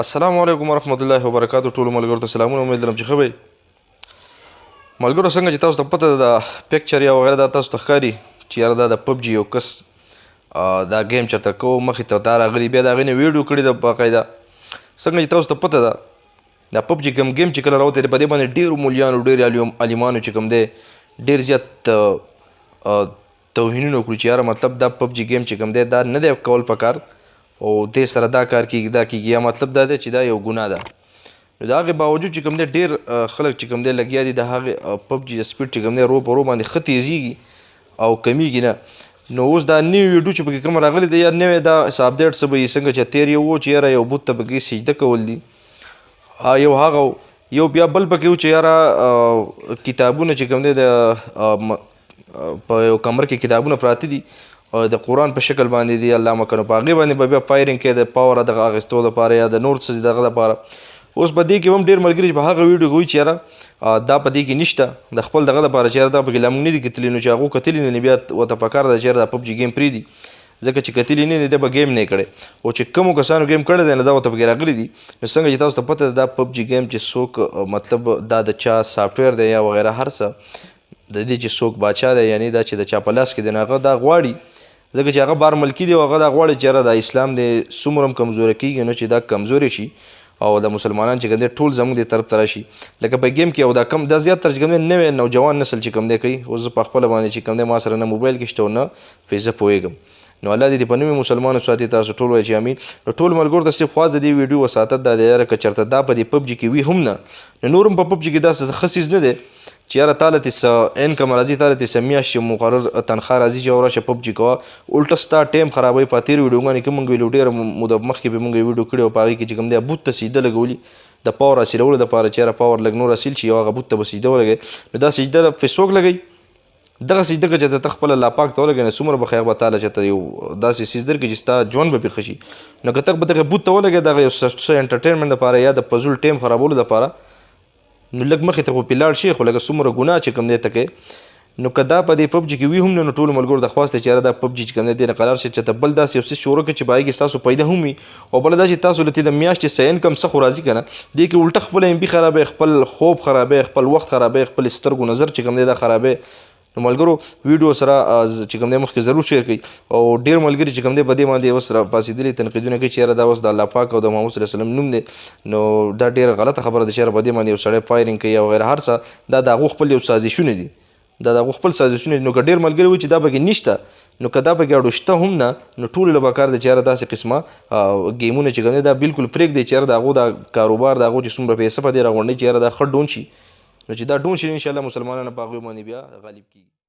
السلام علیکم ورحمت الله وبرکاتو. ټولو ملګرو ته سلامونه. امید لرم چې ښه به ملګرو. څنګه چې تاسو ته پته ده د پکچر یا وغیره دا تاسو ته ښکاري چې یاره دا د پبجي یو کس دا گیم چېرته کوو مخې ته دا راغلي، بیا د هغې نه ویډیو کړې ده باقاعده. څنګه چې تاسو ته پته ده دا پبجي کوم گیم چې کله راوتی دی په دې باندې ډېرو مولیانو ډېرې عالمانو چې کوم دی ډېر زیات توهینونه وکړي چې یاره مطلب دا پبجي گیم چې کوم دی دا نه دی کول پکار او دې سره دا کار کېږي دا کېږي، یا مطلب دا دی چې دا یو ګناه ده. نو د هغې باوجود چې کوم دی ډېر خلک چې کوم دی لګیا دي د هغې پبجي د سپیډ چې کوم دی رو په رو باندې ښه تیزیږي او کمیږي نه. نو اوس دا نوي ویډیو چې پکې کوم راغلی دی یا نوی دا اپډیټ څه به وي څنګه چې تېر یو و چې یاره یو بت ته پکې سجده کول دي، یو هغه یو بیا بل پکې و چې یاره کتابونه چې کوم دی د په یو کمر کې کتابونه پراته دي د قرآن په شکل باندې دی الله مکنو په هغې باندې به بیا فایرنګ کوي د پاور دغه اخیستو دپاره یا د نور څه دغه دپاره. اوس په دې کې هم ډېر ملګري چې په هغه ویډیو کې وایي چې یاره دا په دې کې نشته د خپل دغه دپاره چې یاره دا پکې لا موږ نه دي کتلي، نو چې هغو کتلي نه بیا ورته پکار ده چې یاره دا پبجي گیم پرېږدي ځکه چې کتلي نه دي دی به گیم نه یې کړی، او چې کومو کسانو گیم کړی دی نو دا ورته پکې راغلي دي. نو څنګه چې تاسو ته پته ده دا پبجي گیم چې څوک مطلب دا د چا سافټویر دی یا وغیره هر څه د دې چې څوک باچا دی یعنی دا چې د چا په لاس کې دی نو هغه دا غواړي ځکه چې هغه بار ملکي دی او هغه دا غواړي چې یاره دا اسلام دی څومره هم کمزوری کېږي نو چې دا کمزوری شي او د مسلمانان چې کوم دی ټول زموږ دې طرف ته راشي. لکه په گیم کې او دا کم دا زیاتره چې کوم دی نوی نوجوان نسل چې کوم دی کوي. اوس زه په خپله باندې چې کوم دی ما سره نه موبایل کې شته او نه پرې زه پوهېږم. نو الله دې په نوي مسلمانو ساتي. تاسو ټول وایي چې امین. نو ټول ملګرو ته صرف خواست د دې ویډیو وساتت دا دی یاره که چېرته دا په دې پبجي کې وي هم نه نو نور هم په پبجي کې داسې ښه څیز نه دی چې یاره تاله تې څه انکم راځي تاله تې څه میاشتې مقرر تنخواه راځي چې راشه پبجي کوه الټه ستا ټایم خرابوي. په تېرو ویډیوګانو کې مونږ ویلو ډېره موده مخکې به مونږ ویډیو کړې او په هغې کې چې کوم دی بوت ته سجده لګولي د پاور حاصلولو دپاره چې یاره پاور لږ نور حاصل شي او هغه بوت ته به سجده ولګوي. نو دا سجده پرې څوک لګوي دغه سجده که چېرته ته خپله لاپاک ته ولګوې نو څومره به خیر به تاله چېرته یو داسې څیز درکړي چې ستا ژوند به پرې ښه شي. نو که ته به دغه بوت ته ولګوې دغه یو څه انټرټینمنټ دپاره یا د فضول ټایم خرابولو دپاره نو لږ مخې ته خو پرې لاړ شي خو لکه څومره ګناه چې کوم دی ته کوې. نو که دا په دې پبجي کې وي هم نو ټولو ملګرو ته خواست دی چې یاره دا پبجي چې کوم دی دې نه قرار شي چې ته بل داسې یو څیز شروع کړې چې په هغې کې ستاسو پیدا هم وي او بله دا چې تاسو له تې د میاشتې څه انکم څه خو راځي که نه دې کې الټه خپله ام بي خرابوي، خپل خوب خرابوي، خپل وخت خرابوي، خپل سترګو نظر چې کوم دی دا خرابوي. نو ملګرو ویډیو سره چې کوم دی مخکې ضرور شیر کړئ او ډېر ملګري چې کوم دی په دې باندې اوس راپاڅېدلي تنقیدونه کوي چې یاره دا اوس د الله پاک او د محمد صلی الله علیه وسلم نوم دی نو دا ډېره غلطه خبره ده چې یاره په دې باندې یو سړی فایرنګ کوي یا وغیره هر څه دا د هغو خپل یو سازشونه دي دا د هغو خپل سازشونه دي. نو که ډېر ملګري وایي چې دا پکې نشته نو که دا پکې اړو شته هم نه نو ټولو له پکار دی چې یاره داسې قسمه ګیمونه چې کوم دی دا بلکل پرېږدئ چې یاره د هغو دا کاروبار د هغو چې څومره پیسه په دې راغونډوي چې یاره دا ښه ډون شي نو چې دا ډون شي انشاءالله مسلمانانو په هغوی باندې بیا غالب کېږي.